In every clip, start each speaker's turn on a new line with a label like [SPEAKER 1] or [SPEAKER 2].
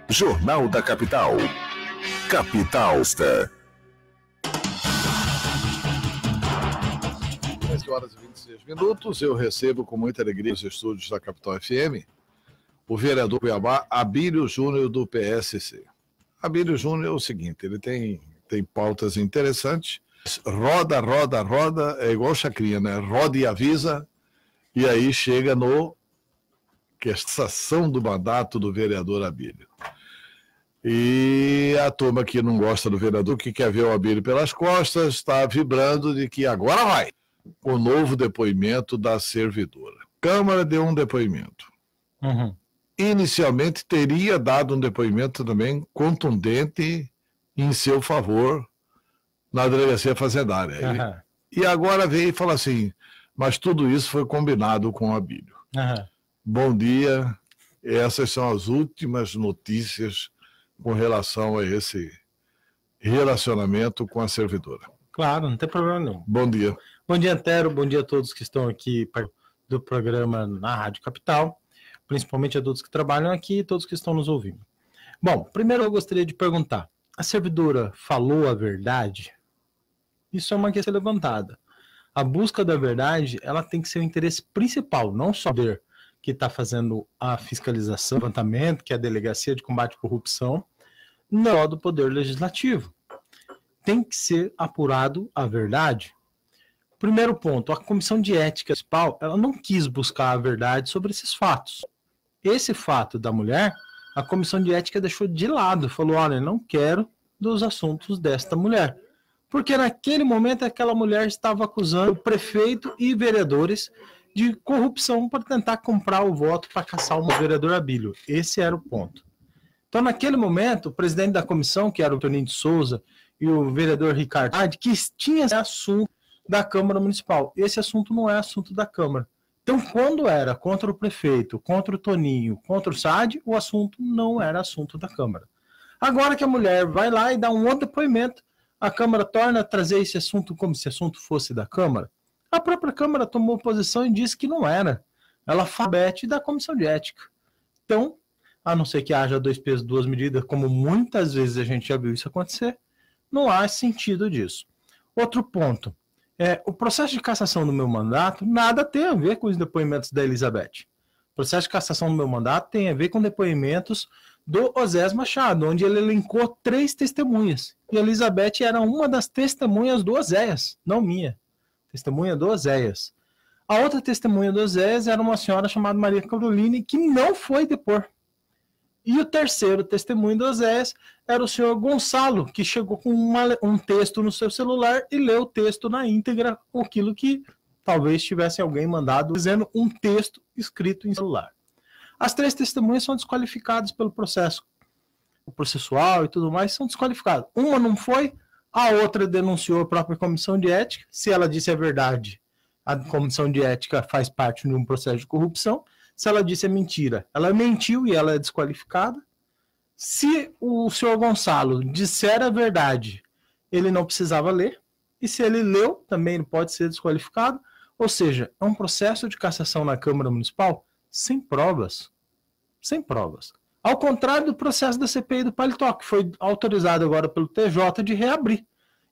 [SPEAKER 1] Jornal da Capital. Capitalsta.
[SPEAKER 2] 10h26. Eu recebo com muita alegria os estúdios da Capital FM o vereador Cuiabá, Abílio Júnior, do PSC. Abílio Júnior é o seguinte, ele tem pautas interessantes, roda, é igual chacrinha, né? Roda e avisa, e aí chega no cassação do mandato do vereador Abílio. E a turma que não gosta do vereador, que quer ver o Abílio pelas costas, está vibrando de que agora vai o novo depoimento da servidora. Câmara deu um depoimento. Inicialmente teria dado um depoimento também contundente em seu favor na delegacia fazendária. E agora veio e fala assim, mas tudo isso foi combinado com o Abílio. Bom dia, essas são as últimas notícias com relação a esse relacionamento com a servidora.
[SPEAKER 3] Claro, não tem problema não.
[SPEAKER 2] Bom dia.
[SPEAKER 3] Bom dia, Antero. Bom dia a todos que estão aqui do programa na Rádio Capital, principalmente a todos que trabalham aqui e todos que estão nos ouvindo. Bom, primeiro eu gostaria de perguntar, a servidora falou a verdade? Isso é uma questão levantada. A busca da verdade, ela tem que ser o interesse principal, não só o poder que está fazendo a fiscalização, o levantamento, que é a Delegacia de Combate à Corrupção, não do Poder Legislativo. Tem que ser apurado a verdade. Primeiro ponto, a Comissão de Ética Municipal, ela não quis buscar a verdade sobre esses fatos. Esse fato da mulher, a Comissão de Ética deixou de lado, falou, olha, não quero dos assuntos desta mulher. Porque naquele momento aquela mulher estava acusando o prefeito e vereadores de corrupção para tentar comprar o voto para caçar o vereador Abílio. Esse era o ponto. Então, naquele momento, o presidente da comissão, que era o Toninho de Souza, e o vereador Ricardo, que tinha esse assunto da Câmara Municipal. Esse assunto não é assunto da Câmara. Então, quando era contra o prefeito, contra o Toninho, contra o SAD, o assunto não era assunto da Câmara. Agora que a mulher vai lá e dá um outro depoimento, a Câmara torna a trazer esse assunto como se assunto fosse da Câmara. A própria Câmara tomou posição e disse que não era. Ela fabete da Comissão de Ética. Então, a não ser que haja 2 pesos, 2 medidas, como muitas vezes a gente já viu isso acontecer, não há sentido disso. Outro ponto, o processo de cassação do meu mandato nada tem a ver com os depoimentos da Elizabeth. O processo de cassação do meu mandato tem a ver com depoimentos do Osés Machado, onde ele elencou 3 testemunhas. E a Elizabeth era uma das testemunhas do Oséias, não minha. Testemunha do Oséias. A outra testemunha do Oséias era uma senhora chamada Maria Caroline, que não foi depor. E o terceiro testemunho do Oséias era o senhor Gonçalo, que chegou com um texto no seu celular e leu o texto na íntegra, aquilo que talvez tivesse alguém mandado, dizendo um texto escrito em celular. As 3 testemunhas são desqualificadas pelo processo processual e tudo mais, são desqualificadas. Uma não foi, a outra denunciou a própria Comissão de Ética. Se ela disse a verdade, a Comissão de Ética faz parte de um processo de corrupção. Se ela disse a mentira, ela mentiu e ela é desqualificada. Se o senhor Gonçalo disser a verdade, ele não precisava ler. E se ele leu, também ele pode ser desqualificado. Ou seja, é um processo de cassação na Câmara Municipal sem provas. Sem provas. Ao contrário do processo da CPI do Paletó, que foi autorizado agora pelo TJ de reabrir.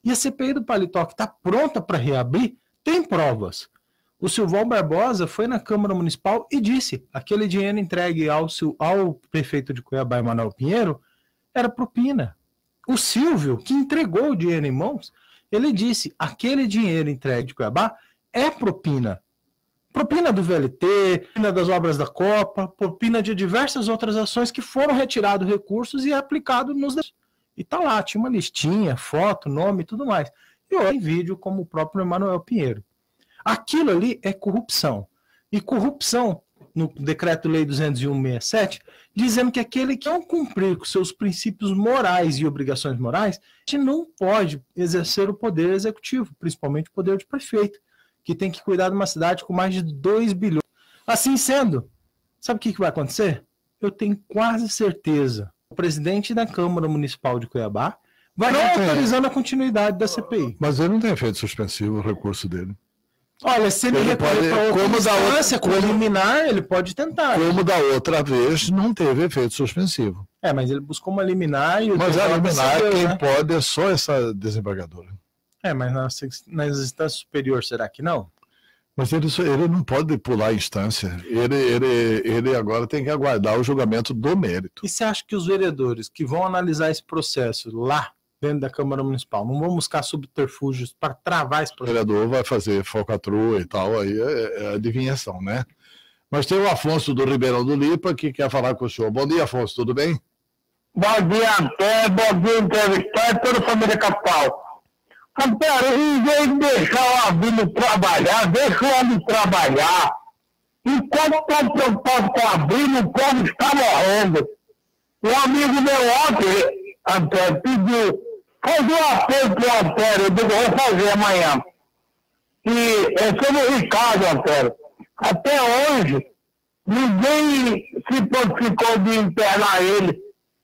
[SPEAKER 3] E a CPI do Paletó, que está pronta para reabrir, tem provas. O Silvão Barbosa foi na Câmara Municipal e disse, aquele dinheiro entregue ao prefeito de Cuiabá, Emanuel Pinheiro, era propina. O Silvio, que entregou o dinheiro em mãos, ele disse, aquele dinheiro entregue de Cuiabá é propina. Propina do VLT, propina das obras da Copa, propina de diversas outras ações que foram retirados recursos e aplicados nos... E tá lá, tinha uma listinha, foto, nome e tudo mais. E olha em vídeo como o próprio Emanuel Pinheiro. Aquilo ali é corrupção. E corrupção, no Decreto-Lei 201/67, dizendo que aquele que não cumprir com seus princípios morais e obrigações morais, não pode exercer o poder executivo, principalmente o poder de prefeito, que tem que cuidar de uma cidade com mais de 2 bilhões. Assim sendo, sabe o que vai acontecer? Eu tenho quase certeza. O presidente da Câmara Municipal de Cuiabá vai autorizando a continuidade da CPI.
[SPEAKER 2] Mas ele não tem efeito suspensivo o recurso dele.
[SPEAKER 3] Olha, se ele recorrer para outra instância, como liminar, ele pode tentar.
[SPEAKER 2] Como da outra vez, não teve efeito suspensivo.
[SPEAKER 3] Mas ele buscou uma liminar e o
[SPEAKER 2] Mas a liminar quem
[SPEAKER 3] né?
[SPEAKER 2] pode é só essa desembargadora.
[SPEAKER 3] Mas na instância superior, será que não?
[SPEAKER 2] Mas ele não pode pular a instância. Ele agora tem que aguardar o julgamento do mérito.
[SPEAKER 3] E você acha que os vereadores que vão analisar esse processo lá dentro da Câmara Municipal não vão buscar subterfúgios para travar esse processo?
[SPEAKER 2] O vereador vai fazer falcatrua e tal, aí é adivinhação, né? Mas tem o Afonso do Ribeirão do Lipa que quer falar com o senhor. Bom dia, Afonso, tudo bem?
[SPEAKER 1] Bom dia, Antero, bom dia, entrevistado, toda a família capital. Antero, em vez de deixar o Abílio trabalhar, deixa o homem trabalhar. Enquanto estão preocupados com o Abílio, o povo está morrendo. Um amigo meu ontem, Antero, pediu, faz um apelo para o Antero, eu digo, vou fazer amanhã. E é sobre o Ricardo, Antero. Até hoje, ninguém se prontificou de internar ele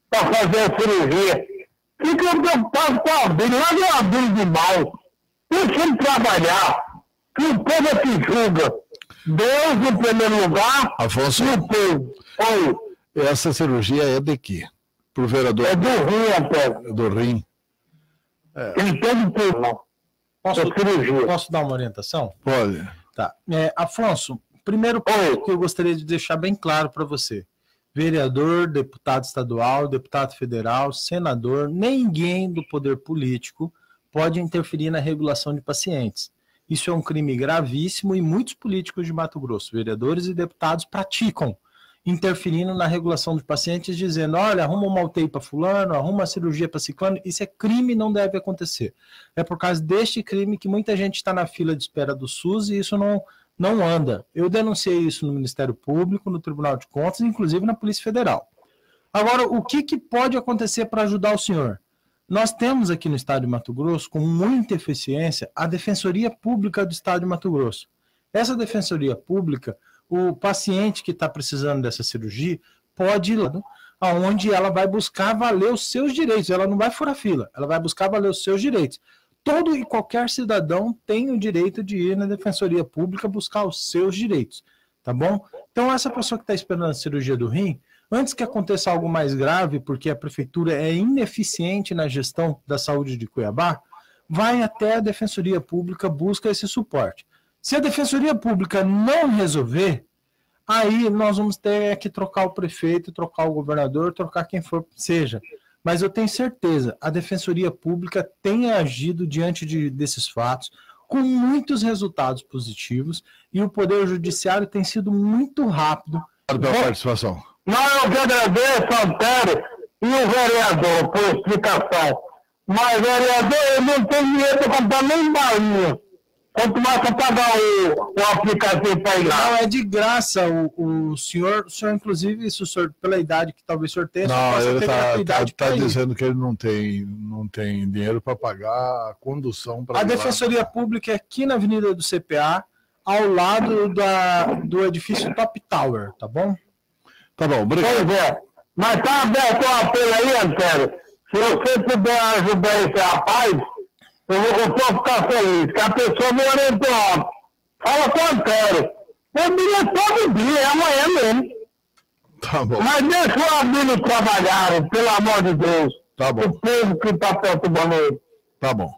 [SPEAKER 1] para fazer a cirurgia. Fica preocupado com o Abílio, não é o Abílio de mal. Deixa ele trabalhar, que o povo é que julga. Deus em primeiro lugar,
[SPEAKER 2] Afonso,
[SPEAKER 1] e o povo. Oi.
[SPEAKER 2] Essa cirurgia é de quê? Pro vereador?
[SPEAKER 1] É do rim, Antero.
[SPEAKER 2] Do rim.
[SPEAKER 1] Ele tem tudo, não.
[SPEAKER 3] Posso dar uma orientação?
[SPEAKER 2] Pode.
[SPEAKER 3] Tá. Afonso, primeiro ponto que eu gostaria de deixar bem claro para você. Vereador, deputado estadual, deputado federal, senador, ninguém do poder político pode interferir na regulação de pacientes. Isso é um crime gravíssimo e muitos políticos de Mato Grosso, vereadores e deputados, praticam, interferindo na regulação de pacientes, dizendo, olha, arruma uma UTI para fulano, arruma uma cirurgia para ciclano. Isso é crime, não deve acontecer. É por causa deste crime que muita gente está na fila de espera do SUS e isso não anda. Eu denunciei isso no Ministério Público, no Tribunal de Contas, inclusive na Polícia Federal. Agora, o que pode acontecer para ajudar o senhor? Nós temos aqui no Estado de Mato Grosso, com muita eficiência, a Defensoria Pública do Estado de Mato Grosso. Essa Defensoria Pública, o paciente que está precisando dessa cirurgia, pode ir lá, onde ela vai buscar valer os seus direitos. Ela não vai furar fila, ela vai buscar valer os seus direitos. Todo e qualquer cidadão tem o direito de ir na Defensoria Pública buscar os seus direitos, tá bom? Então, essa pessoa que está esperando a cirurgia do rim, antes que aconteça algo mais grave, porque a prefeitura é ineficiente na gestão da saúde de Cuiabá, vai até a Defensoria Pública, busca esse suporte. Se a Defensoria Pública não resolver, aí nós vamos ter que trocar o prefeito, trocar o governador, trocar quem for seja. Mas eu tenho certeza, a Defensoria Pública tem agido diante desses fatos com muitos resultados positivos e o Poder Judiciário tem sido muito rápido.
[SPEAKER 2] Obrigado pela participação.
[SPEAKER 1] Não, eu que agradeço, Antero, e o vereador por explicação. Mas, vereador, eu não tenho dinheiro para comprar nem balinha. Quanto mais para pagar o aplicativo para ir lá.
[SPEAKER 3] Não, é de graça. O senhor, inclusive, isso, senhor, pela idade que talvez o senhor tenha,
[SPEAKER 2] não, ele está
[SPEAKER 3] ir.
[SPEAKER 2] dizendo que ele não tem dinheiro para pagar a condução para.
[SPEAKER 3] A Defensoria Pública é aqui na Avenida do CPA, ao lado do edifício Top Tower, tá bom?
[SPEAKER 2] Tá bom, obrigado.
[SPEAKER 1] Pois é. Mas tá aberto o apelo aí, Antero. Se você puder ajudar esse rapaz, eu vou ficar feliz, que a pessoa me orientou ontem. Fala com o Antero. Eu diria todo dia, é amanhã mesmo.
[SPEAKER 2] Tá bom.
[SPEAKER 1] Mas deixa o Abílio trabalhar, pelo amor de Deus.
[SPEAKER 2] Tá bom.
[SPEAKER 1] O povo que está perturbando ele.
[SPEAKER 2] Tá bom.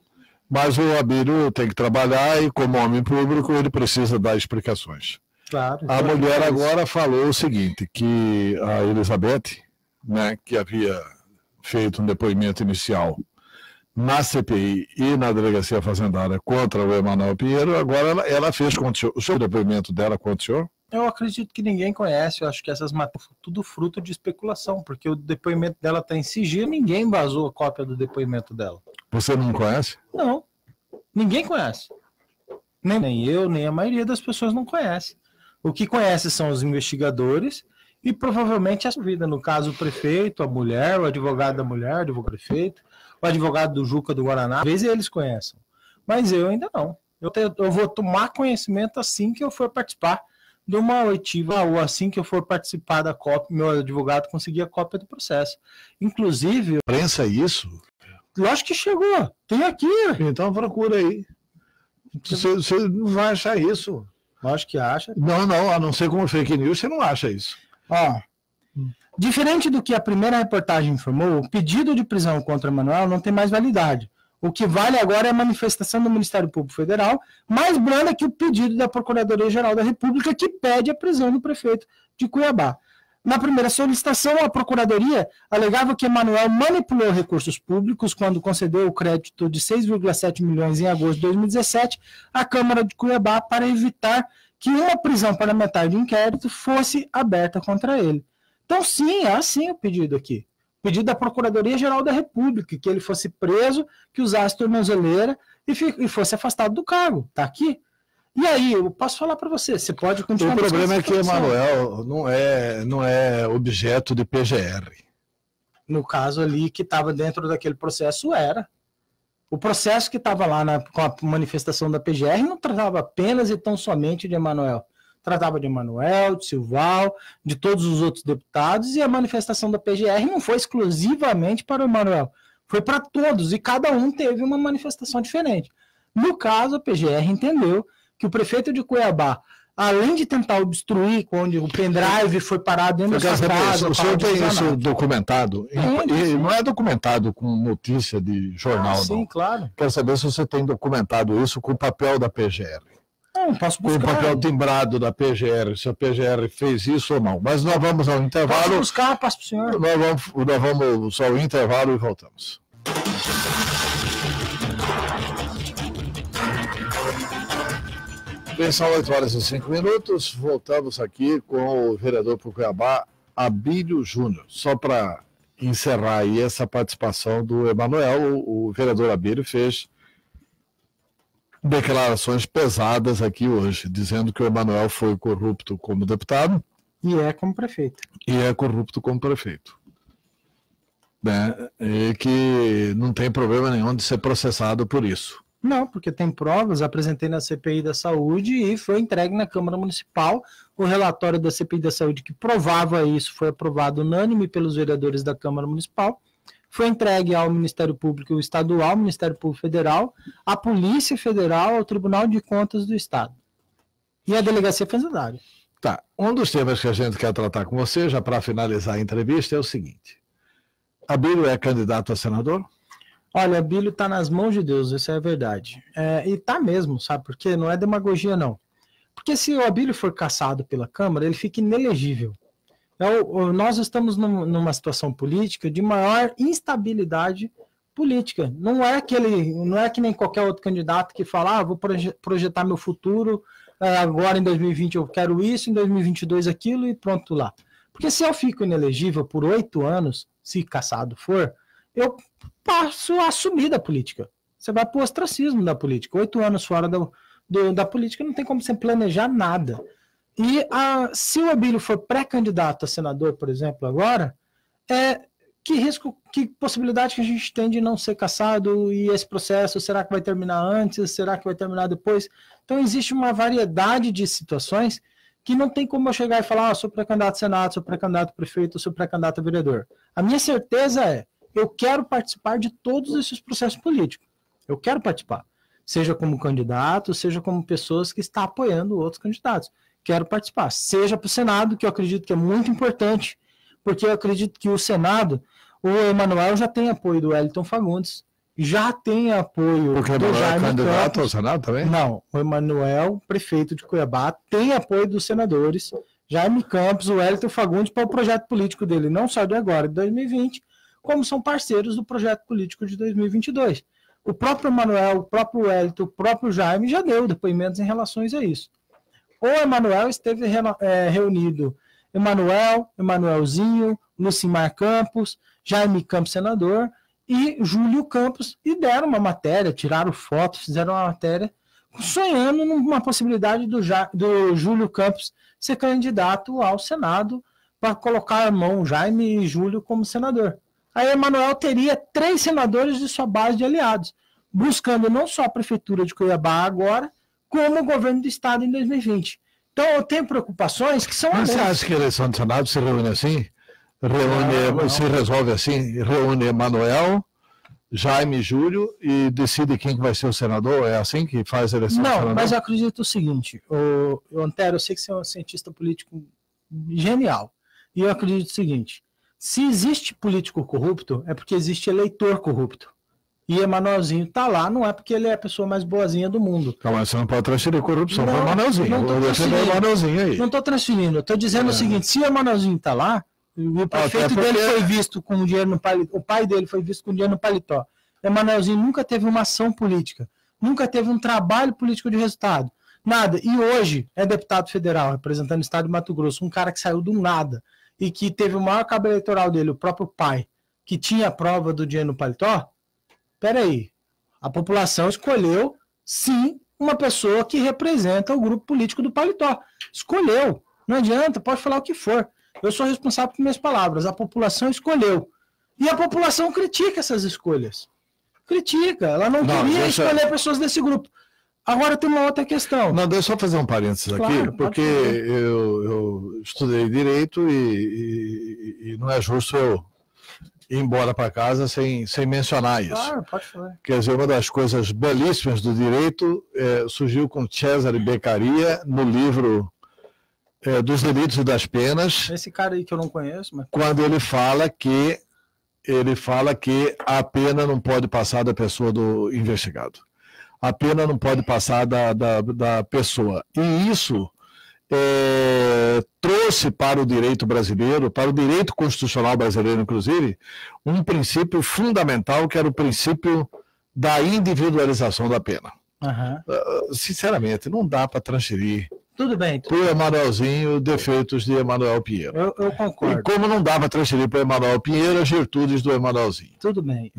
[SPEAKER 2] Mas o Abílio tem que trabalhar e, como homem público, ele precisa dar explicações.
[SPEAKER 3] Claro.
[SPEAKER 2] A mulher agora falou o seguinte, que a Elizabeth, né, que havia feito um depoimento inicial na CPI e na Delegacia Fazendária contra o Emanuel Pinheiro, agora ela fez contra o senhor. O seu depoimento dela contra o senhor?
[SPEAKER 3] Eu acredito que ninguém conhece, eu acho que essas matérias tudo fruto de especulação, porque o depoimento dela está em sigilo, ninguém vazou a cópia do depoimento dela.
[SPEAKER 2] Você não conhece?
[SPEAKER 3] Não, ninguém conhece. Nem eu, nem a maioria das pessoas não conhece. O que conhece são os investigadores e provavelmente a vida, no caso o prefeito, a mulher, o advogado da mulher, o advogado do prefeito, o advogado do Juca do Guaraná, às vezes eles conhecem, mas eu ainda não. Eu vou tomar conhecimento assim que eu for participar de uma oitiva ou assim que eu for participar da cópia, meu advogado conseguir a cópia do processo. Inclusive...
[SPEAKER 2] Prensa isso?
[SPEAKER 3] Lógico que chegou, tem aqui.
[SPEAKER 2] Então procura aí. Você não vai achar isso.
[SPEAKER 3] Lógico que acha.
[SPEAKER 2] Não, a não ser como fake news, você não acha isso.
[SPEAKER 3] Ó, Diferente do que a primeira reportagem informou, o pedido de prisão contra Emanuel não tem mais validade. O que vale agora é a manifestação do Ministério Público Federal, mais branda que o pedido da Procuradoria-Geral da República, que pede a prisão do prefeito de Cuiabá. Na primeira solicitação, a Procuradoria alegava que Emanuel manipulou recursos públicos quando concedeu o crédito de 6,7 milhões em agosto de 2017 à Câmara de Cuiabá para evitar que uma prisão parlamentar de inquérito fosse aberta contra ele. Então, sim, é assim o pedido aqui. O pedido da Procuradoria-Geral da República, que ele fosse preso, que usasse tornozeleira e fosse afastado do cargo. Está aqui. E aí, eu posso falar para você, você pode continuar...
[SPEAKER 2] O problema é que Emanuel não é objeto de PGR.
[SPEAKER 3] No caso ali, que estava dentro daquele processo, era. O processo que estava lá com a manifestação da PGR não tratava apenas e tão somente de Emanuel. Tratava de Emanuel, de Silval, de todos os outros deputados, e a manifestação da PGR não foi exclusivamente para o Emanuel. Foi para todos, e cada um teve uma manifestação diferente. No caso, a PGR entendeu que o prefeito de Cuiabá, além de tentar obstruir quando o pendrive foi parado dentro da sua casa...
[SPEAKER 2] O senhor tem isso documentado? E não é documentado com notícia de jornal, não.
[SPEAKER 3] Sim, claro.
[SPEAKER 2] Quero saber se você tem documentado isso com o papel da PGR.
[SPEAKER 3] Não, posso buscar.
[SPEAKER 2] Com o papel timbrado da PGR, se a PGR fez isso ou não. Mas nós vamos ao intervalo.
[SPEAKER 3] Posso buscar, passo para o senhor.
[SPEAKER 2] Nós vamos só ao intervalo e voltamos. Bem, são 8 horas e 5 minutos. Voltamos aqui com o vereador por Cuiabá, Abílio Júnior. Só para encerrar aí essa participação do Emanuel, o vereador Abílio fez declarações pesadas aqui hoje, dizendo que o Emanuel foi corrupto como deputado.
[SPEAKER 3] E é como prefeito.
[SPEAKER 2] E é corrupto como prefeito. Né? E que não tem problema nenhum de ser processado por isso.
[SPEAKER 3] Não, porque tem provas, apresentei na CPI da Saúde e foi entregue na Câmara Municipal. O relatório da CPI da Saúde que provava isso foi aprovado unânime pelos vereadores da Câmara Municipal. Foi entregue ao Ministério Público Estadual, Ministério Público Federal, à Polícia Federal, ao Tribunal de Contas do Estado e à Delegacia Fazendária.
[SPEAKER 2] Tá. Um dos temas que a gente quer tratar com você, já para finalizar a entrevista, é o seguinte. Abílio é candidato a senador?
[SPEAKER 3] Olha, Abílio está nas mãos de Deus, isso é verdade. E está mesmo, sabe por quê? Não é demagogia, não. Porque se o Abílio for cassado pela Câmara, ele fica inelegível. Então, nós estamos numa situação política de maior instabilidade política. Não é que nem qualquer outro candidato que fala, vou projetar meu futuro, agora em 2020 eu quero isso, em 2022 aquilo e pronto lá. Porque se eu fico inelegível por 8 anos, se cassado for, eu passo a assumir da política. Você vai para o ostracismo da política. 8 anos fora da política não tem como você planejar nada. E se o Abílio for pré-candidato a senador, por exemplo, agora, que possibilidade que a gente tem de não ser cassado e esse processo, será que vai terminar antes, será que vai terminar depois? Então existe uma variedade de situações que não tem como eu chegar e falar, sou pré-candidato a senado, sou pré-candidato a prefeito, sou pré-candidato a vereador. A minha certeza é, eu quero participar de todos esses processos políticos. Eu quero participar. Seja como candidato, seja como pessoas que estão apoiando outros candidatos. Quero participar. Seja para o Senado, que eu acredito que é muito importante, porque eu acredito que o Senado, o Emanuel já tem apoio do Wellington Fagundes, já tem apoio
[SPEAKER 2] porque
[SPEAKER 3] do
[SPEAKER 2] é
[SPEAKER 3] Jaime
[SPEAKER 2] candidato
[SPEAKER 3] Campos.
[SPEAKER 2] ao Senado também?
[SPEAKER 3] Não, o Emanuel, prefeito de Cuiabá, tem apoio dos senadores, Jaime Campos, o Wellington Fagundes, para o projeto político dele, não só de agora, de 2020, como são parceiros do projeto político de 2022. O próprio Emanuel, o próprio Wellington, o próprio Jaime já deu depoimentos em relação a isso. O Emanuel esteve reunido Emanuelzinho, Lucimar Campos, Jaime Campos, senador, e Júlio Campos, e deram uma matéria, tiraram fotos, fizeram uma matéria, sonhando numa possibilidade do Júlio Campos ser candidato ao Senado para colocar a mão Jaime e Júlio como senador. Aí Emanuel teria 3 senadores de sua base de aliados, buscando não só a Prefeitura de Cuiabá agora, como o governo do Estado em 2020. Então eu tenho preocupações que são...
[SPEAKER 2] Mas você acha que a eleição do Senado se reúne assim? Se resolve assim? Reúne Emanuel, Jaime e Júlio e decide quem vai ser o senador? É assim que faz a eleição do Senado?
[SPEAKER 3] Não, mas eu acredito o seguinte, Antero, eu sei que você é um cientista político genial. E eu acredito o seguinte, se existe político corrupto, é porque existe eleitor corrupto. E Emanuelzinho tá lá, não é porque ele é a pessoa mais boazinha do mundo.
[SPEAKER 2] Não, mas você não pode transferir corrupção para o
[SPEAKER 3] Não
[SPEAKER 2] Emanuelzinho.
[SPEAKER 3] tô
[SPEAKER 2] Vou defender o Emanuelzinho aí.
[SPEAKER 3] Não estou transferindo, eu estou dizendo o seguinte, se o Emanuelzinho tá lá, e o prefeito dele foi visto com dinheiro no paletó, o pai dele foi visto com dinheiro no paletó. Emanuelzinho nunca teve uma ação política, nunca teve um trabalho político de resultado, nada. E hoje é deputado federal, representando o estado de Mato Grosso, um cara que saiu do nada e que teve o maior cabo eleitoral dele, o próprio pai, que tinha a prova do dinheiro no paletó. Peraí, a população escolheu, sim, uma pessoa que representa o grupo político do paletó. Escolheu. Não adianta, pode falar o que for. Eu sou responsável por minhas palavras. A população escolheu. E a população critica essas escolhas. Critica. Ela não queria escolher pessoas desse grupo. Agora tem uma outra questão.
[SPEAKER 2] Não, deixa eu só fazer um parênteses aqui, porque eu estudei Direito e não é justo eu ir embora para casa sem mencionar isso.
[SPEAKER 3] Claro, pode falar.
[SPEAKER 2] Quer dizer, uma das coisas belíssimas do direito surgiu com Cesare Beccaria no livro Dos Delitos e das Penas.
[SPEAKER 3] Esse cara aí que eu não conheço, mas...
[SPEAKER 2] Quando ele fala que a pena não pode passar da pessoa do investigado. A pena não pode passar da pessoa. E isso trouxe para o direito brasileiro, para o direito constitucional brasileiro, inclusive, um princípio fundamental, que era o princípio da individualização da pena.
[SPEAKER 3] Uhum.
[SPEAKER 2] Sinceramente, não dá para transferir
[SPEAKER 3] tudo bem.
[SPEAKER 2] Para o Emanuelzinho, defeitos de Emanuel Pinheiro.
[SPEAKER 3] Eu concordo.
[SPEAKER 2] E como não dá para transferir para o Emanuel Pinheiro, as virtudes do Emanuelzinho.
[SPEAKER 3] Tudo bem.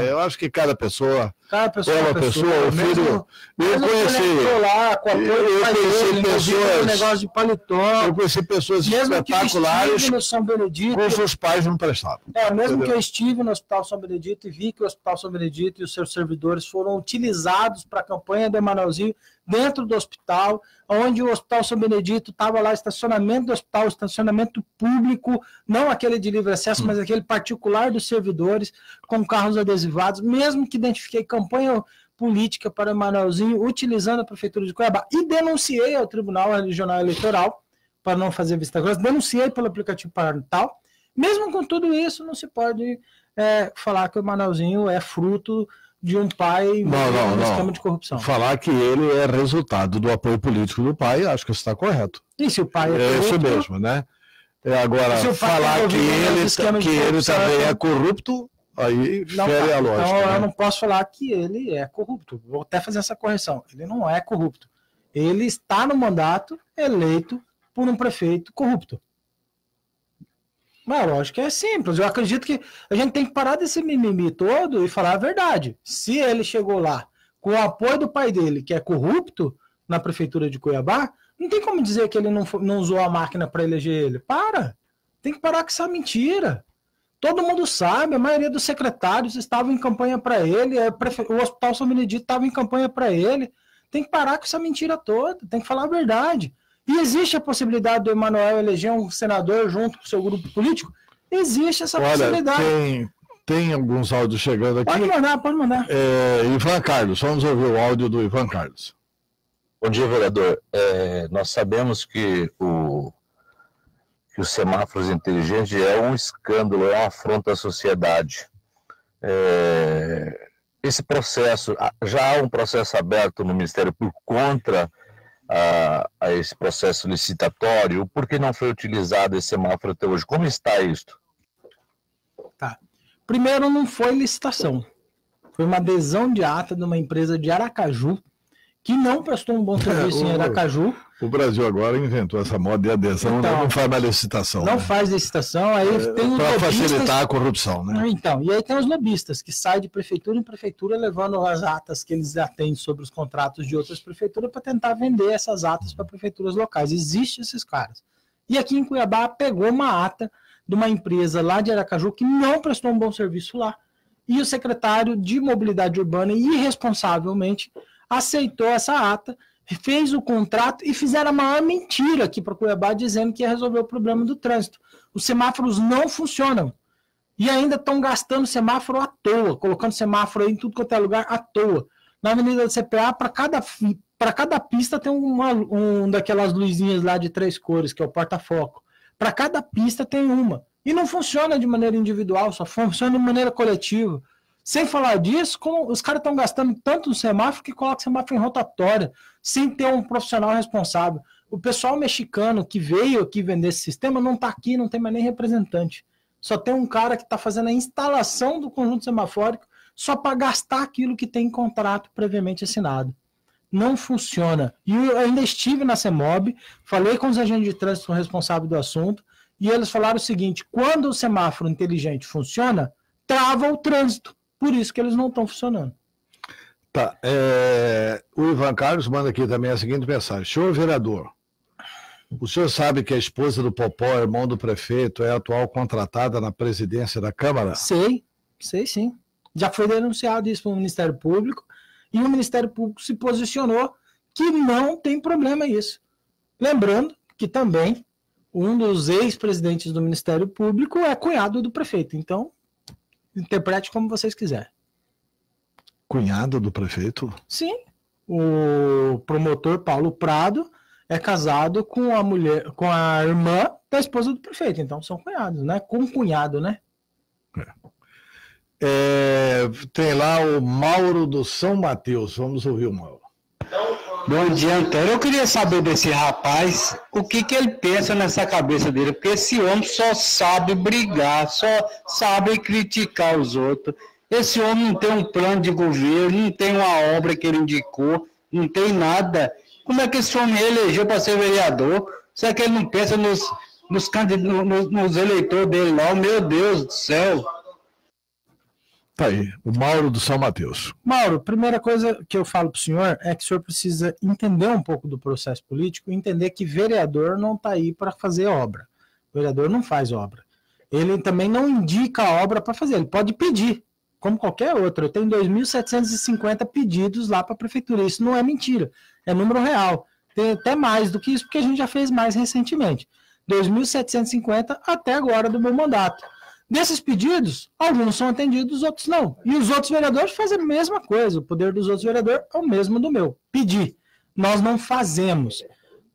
[SPEAKER 2] Eu acho que cada pessoa
[SPEAKER 3] é uma pessoa.
[SPEAKER 2] O filho, eu conheci pessoas,
[SPEAKER 3] negócio de paletó.
[SPEAKER 2] Eu conheci pessoas espetaculares cujos pais não prestavam.
[SPEAKER 3] Mesmo que eu estive no Hospital São Benedito e vi que o Hospital São Benedito e os seus servidores foram utilizados para a campanha do Emanuelzinho dentro do hospital, onde o Hospital São Benedito estava lá, estacionamento do hospital, estacionamento público, não aquele de livre acesso, mas aquele particular dos servidores, com carros adesivados, mesmo que identifiquei campanha política para o Emanuelzinho, utilizando a Prefeitura de Cuiabá, e denunciei ao Tribunal Regional Eleitoral, para não fazer vista grossa, denunciei pelo aplicativo parental. Mesmo com tudo isso, não se pode falar que o Emanuelzinho é fruto de um pai no esquema de corrupção.
[SPEAKER 2] Falar que ele é resultado do apoio político do pai, acho que está correto.
[SPEAKER 3] E se o pai é
[SPEAKER 2] isso mesmo, né? Agora, falar que ele também é corrupto, aí fere a lógica.
[SPEAKER 3] Então, eu não posso falar que ele é corrupto. Vou até fazer essa correção. Ele não é corrupto. Ele está no mandato eleito por um prefeito corrupto. Mas a lógica é simples. Eu acredito que a gente tem que parar desse mimimi todo e falar a verdade. Se ele chegou lá com o apoio do pai dele, que é corrupto, na Prefeitura de Cuiabá, não tem como dizer que ele não usou a máquina para eleger ele. Para! Tem que parar com essa mentira. Todo mundo sabe, a maioria dos secretários estavam em campanha para ele, o Hospital São Benedito estava em campanha para ele. Tem que parar com essa mentira toda, tem que falar a verdade. E existe a possibilidade do Emanuel eleger um senador junto com o seu grupo político? Existe essa possibilidade.
[SPEAKER 2] Tem alguns áudios chegando aqui.
[SPEAKER 3] Pode mandar.
[SPEAKER 2] Ivan Carlos, vamos ouvir o áudio do Ivan Carlos.
[SPEAKER 4] Bom dia, vereador. Nós sabemos que os semáforos inteligentes é um escândalo, é uma afronta à sociedade. Esse processo, já há um processo aberto no Ministério por contra a esse processo licitatório. Por que não foi utilizado esse semáforo até hoje? Como está isto?
[SPEAKER 3] Tá. Primeiro, não foi licitação. Foi uma adesão de ata de uma empresa de Aracaju que não prestou um bom serviço em Aracaju.
[SPEAKER 2] O Brasil agora inventou essa moda de adesão, então, não faz mais licitação.
[SPEAKER 3] Não faz licitação, aí tem os
[SPEAKER 2] para facilitar a corrupção, né?
[SPEAKER 3] Então, e aí tem os lobistas que saem de prefeitura em prefeitura levando as atas que eles já têm sobre os contratos de outras prefeituras para tentar vender essas atas para prefeituras locais. Existem esses caras. E aqui em Cuiabá pegou uma ata de uma empresa lá de Aracaju que não prestou um bom serviço lá. E o secretário de Mobilidade Urbana, irresponsavelmente, aceitou essa ata, fez o contrato e fizeram a maior mentira aqui para Cuiabá, dizendo que ia resolver o problema do trânsito. Os semáforos não funcionam. E ainda estão gastando semáforo à toa, colocando semáforo aí em tudo quanto é lugar à toa. Na Avenida do CPA, para cada pista tem um daquelas luzinhas lá de 3 cores, que é o porta-foco. Para cada pista tem uma. E não funciona de maneira individual, só funciona de maneira coletiva. Sem falar disso, como os caras estão gastando tanto no semáforo que coloca o semáforo em rotatória, sem ter um profissional responsável. O pessoal mexicano que veio aqui vender esse sistema não está aqui, não tem mais nem representante. Só tem um cara que está fazendo a instalação do conjunto semafórico só para gastar aquilo que tem em contrato previamente assinado. Não funciona. E eu ainda estive na CEMOB, falei com os agentes de trânsito responsáveis do assunto, e eles falaram o seguinte: quando o semáforo inteligente funciona, trava o trânsito. Por isso que eles não estão funcionando.
[SPEAKER 2] Tá. O Ivan Carlos manda aqui também a seguinte mensagem: senhor vereador, o senhor sabe que a esposa do Popó, irmão do prefeito, é a atual contratada na presidência da Câmara?
[SPEAKER 3] Sei sim. Já foi denunciado isso para o Ministério Público, e o Ministério Público se posicionou que não tem problema isso. Lembrando que também um dos ex-presidentes do Ministério Público é cunhado do prefeito. Então, interprete como vocês quiserem.
[SPEAKER 2] Cunhado do prefeito?
[SPEAKER 3] Sim. O promotor Paulo Prado é casado com a mulher, com a irmã da esposa do prefeito. Então são cunhados, né? Com cunhado, né?
[SPEAKER 2] Tem lá o Mauro do São Mateus. Vamos ouvir o Mauro.
[SPEAKER 5] Bom dia, Antônio. Eu queria saber desse rapaz, o que ele pensa nessa cabeça dele, porque esse homem só sabe brigar, só sabe criticar os outros. Esse homem não tem um plano de governo, não tem uma obra que ele indicou, não tem nada. Como é que esse homem elegeu para ser vereador? Será que ele não pensa nos eleitores dele lá? Meu Deus do céu!
[SPEAKER 2] Tá aí, o Mauro do São Mateus.
[SPEAKER 3] Mauro, primeira coisa que eu falo para o senhor é que o senhor precisa entender um pouco do processo político, entender que vereador não está aí para fazer obra. O vereador não faz obra. Ele também não indica a obra para fazer, ele pode pedir, como qualquer outro. Eu tenho 2.750 pedidos lá para a prefeitura. Isso não é mentira, é número real. Tem até mais do que isso, porque a gente já fez mais recentemente. 2.750 até agora do meu mandato. Desses pedidos, alguns são atendidos, outros não. E os outros vereadores fazem a mesma coisa. O poder dos outros vereadores é o mesmo do meu. Pedir. Nós não fazemos.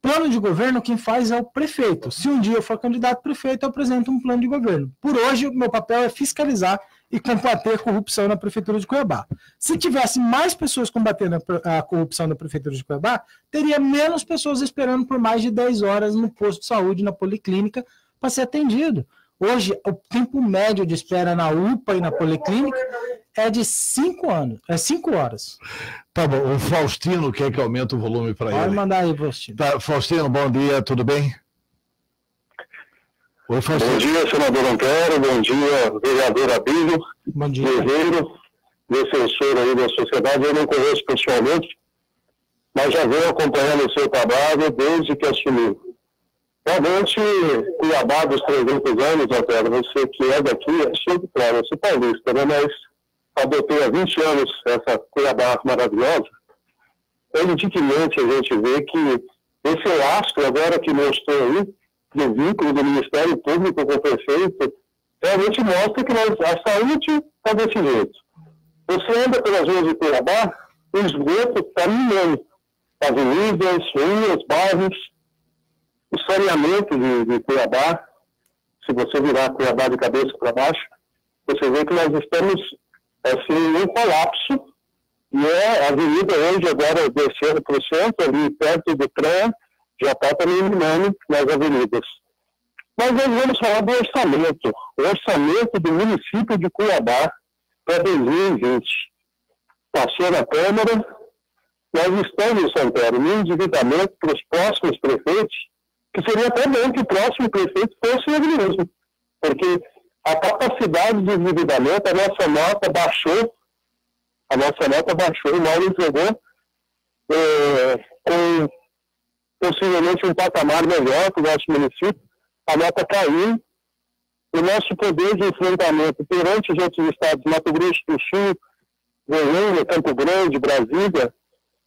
[SPEAKER 3] Plano de governo, quem faz é o prefeito. Se um dia eu for candidato a prefeito, eu apresento um plano de governo. Por hoje, o meu papel é fiscalizar e combater a corrupção na Prefeitura de Cuiabá. Se tivesse mais pessoas combatendo a corrupção na Prefeitura de Cuiabá, teria menos pessoas esperando por mais de 10 horas no posto de saúde, na policlínica, para ser atendido. Hoje, o tempo médio de espera na UPA e na policlínica é de 5 horas.
[SPEAKER 2] Tá bom, o Faustino quer que aumente o volume para ele.
[SPEAKER 3] Pode mandar aí, Faustino.
[SPEAKER 2] Tá, Faustino, bom dia, tudo bem? Oi, Faustino.
[SPEAKER 1] Bom dia, senador Antero, bom dia, vereador Abílio,
[SPEAKER 3] Bom dia.
[SPEAKER 1] guerreiro, defensor aí da sociedade. Eu não conheço pessoalmente, mas já venho acompanhando o seu trabalho desde que assumiu. Realmente, Cuiabá dos 300 anos, Antero, você que é daqui, é sempre claro, eu sou paulista, né? Mas adotei há 20 anos essa Cuiabá maravilhosa. Evidentemente, a gente vê que esse lastro agora que mostrou aí, do vínculo do Ministério Público com o prefeito, realmente mostra que a saúde está desse jeito. Você anda pelas ruas de Cuiabá, o esgoto está minando. Avenidas, ruas, bairros, o saneamento de Cuiabá, se você virar Cuiabá de cabeça para baixo, você vê que nós estamos assim, em um colapso, e a avenida hoje, agora descendo para o centro, ali perto do trem, já está também minando nas avenidas. Mas nós vamos falar do orçamento, o orçamento do município de Cuiabá para 2020. Passou na Câmara, nós estamos, Antero, no endividamento para os próximos prefeitos, que seria até bom que o próximo prefeito fosse ele mesmo, porque a capacidade de endividamento, a nossa nota baixou, o Mauro entregou com possivelmente um patamar melhor para o nosso município, a nota caiu, o nosso poder de enfrentamento perante os outros estados, Mato Grosso do Sul, Goiânia, Campo Grande, Brasília,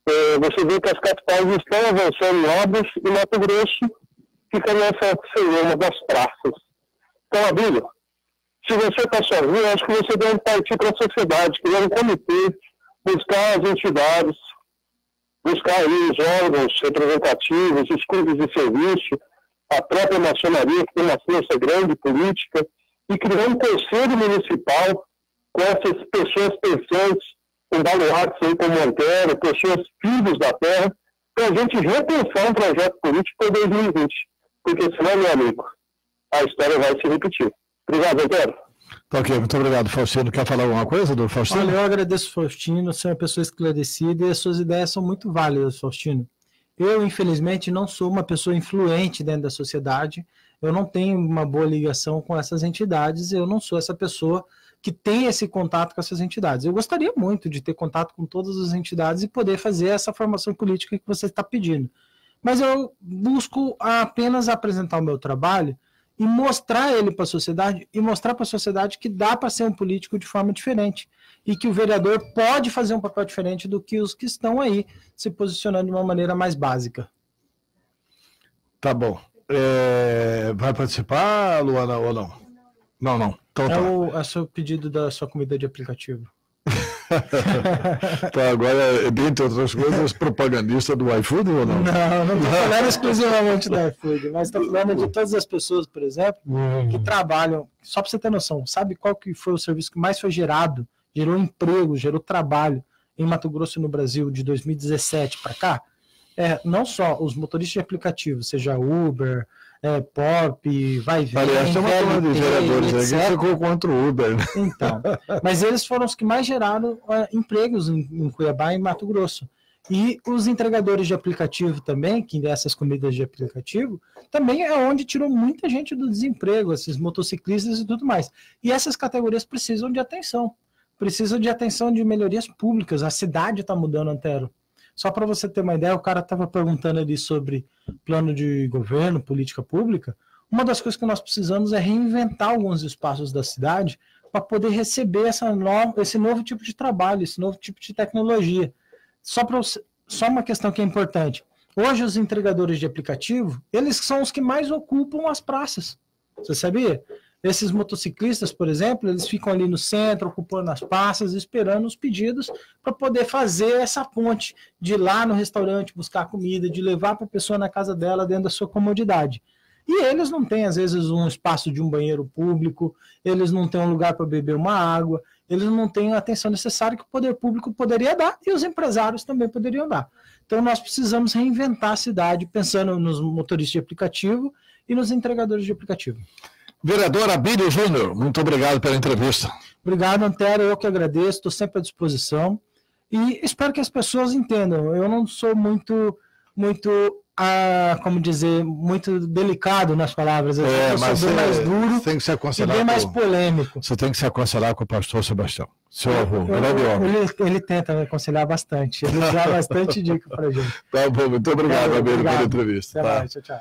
[SPEAKER 1] você vê que as capitais estão avançando em obras e Mato Grosso fica nessa celeuma das praças. Então, Abílio, se você está sozinho, acho que você deve partir para a sociedade, criar um comitê, buscar as entidades, buscar aí os órgãos representativos, os clubes de serviço, a própria maçonaria, que tem uma força grande política, e criar um conselho municipal com essas pessoas pensantes, com baluartes aí como Antero, pessoas filhos da terra, para a gente repensar um projeto político para 2020. Porque senão, meu amigo, a história vai se repetir. Obrigado, Antero.
[SPEAKER 2] Tá ok, muito obrigado, Faustino. Quer falar alguma coisa do Faustino?
[SPEAKER 3] Olha, eu agradeço, Faustino, você é uma pessoa esclarecida e as suas ideias são muito válidas, Faustino. Eu, infelizmente, não sou uma pessoa influente dentro da sociedade, eu não tenho uma boa ligação com essas entidades, eu não sou essa pessoa que tem esse contato com essas entidades. Eu gostaria muito de ter contato com todas as entidades e poder fazer essa formação política que você está pedindo. Mas eu busco apenas apresentar o meu trabalho e mostrar ele para a sociedade, e mostrar para a sociedade que dá para ser um político de forma diferente, e que o vereador pode fazer um papel diferente do que os que estão aí se posicionando de uma maneira mais básica.
[SPEAKER 2] Tá bom. Vai participar, Luana, ou não? Não. Então,
[SPEAKER 3] É o seu pedido da sua comida de aplicativo.
[SPEAKER 2] Tá, agora, dentre outras coisas, propagandista do iFood ou não?
[SPEAKER 3] Não estou falando exclusivamente do iFood, mas estou falando de todas as pessoas, por exemplo, que trabalham, só para você ter noção, sabe qual que foi o serviço que mais foi gerado, gerou emprego, gerou trabalho em Mato Grosso no Brasil de 2017 para cá? Não só os motoristas de aplicativo, seja Uber, Pop, vai ver.
[SPEAKER 2] Aliás, tem uma turma de vereadores aqui que ficou contra o Uber. Né?
[SPEAKER 3] Então, mas eles foram os que mais geraram empregos em Cuiabá e Mato Grosso. E os entregadores de aplicativo também, que dessas comidas de aplicativo, também é onde tirou muita gente do desemprego, esses motociclistas e tudo mais. E essas categorias precisam de atenção de melhorias públicas. A cidade está mudando, Antero. Só para você ter uma ideia, o cara estava perguntando ali sobre plano de governo, política pública. Uma das coisas que nós precisamos é reinventar alguns espaços da cidade para poder receber esse novo tipo de trabalho, esse novo tipo de tecnologia. Só uma questão que é importante. Hoje, os entregadores de aplicativo, eles são os que mais ocupam as praças. Você sabia? Esses motociclistas, por exemplo, eles ficam ali no centro, ocupando as praças, esperando os pedidos para poder fazer essa ponte de ir lá no restaurante buscar comida, de levar para a pessoa na casa dela dentro da sua comodidade. E eles não têm, às vezes, um espaço de um banheiro público, eles não têm um lugar para beber uma água, eles não têm a atenção necessária que o poder público poderia dar e os empresários também poderiam dar. Então, nós precisamos reinventar a cidade pensando nos motoristas de aplicativo e nos entregadores de aplicativo.
[SPEAKER 2] Vereador Abílio Júnior, muito obrigado pela entrevista.
[SPEAKER 3] Obrigado, Antero, eu que agradeço, estou sempre à disposição e espero que as pessoas entendam. Eu não sou muito delicado nas palavras,
[SPEAKER 2] mas
[SPEAKER 3] sou bem mais duro
[SPEAKER 2] tem que se aconselhar
[SPEAKER 3] e bem mais polêmico.
[SPEAKER 2] Você tem que se aconselhar com o pastor Sebastião, seu avô,
[SPEAKER 3] ele tenta me aconselhar bastante, ele dá bastante dica para gente.
[SPEAKER 2] Tá bom, muito obrigado, Abílio, pela entrevista.
[SPEAKER 3] Até mais, tchau.